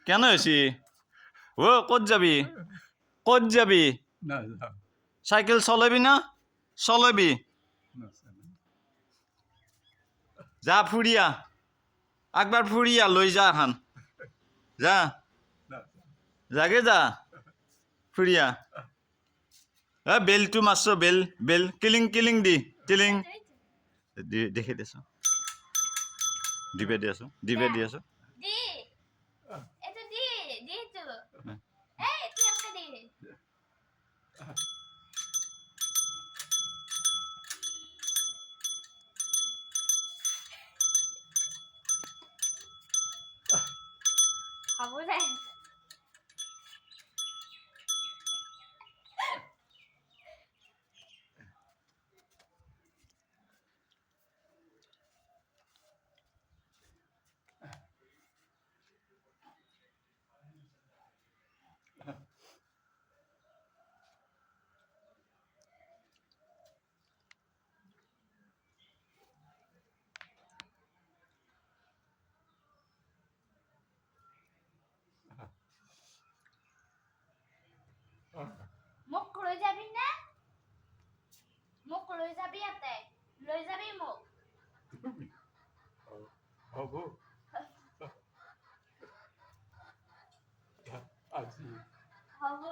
কেন হয়েছি ও কত যাবি কত যাবি না না সাইকেল চলাবি না চলাবি না যা ফুরিয়া একবার ফুরিয়া লই যা খান যা না জাগে যা ফুরিয়া বেলটো মারছো বেল বেল কিলিং কিলিং দি কিলিং দেখে দিছ দিবে দি আছো দিবে দি আছো দি এটা দি দি তো এই তুই একটা দি খাবো না মোক লৈ যাবি না মোক লৈ যাবি ইয়াতে লৈ যাবি মোক হ'ব আজি হ'ব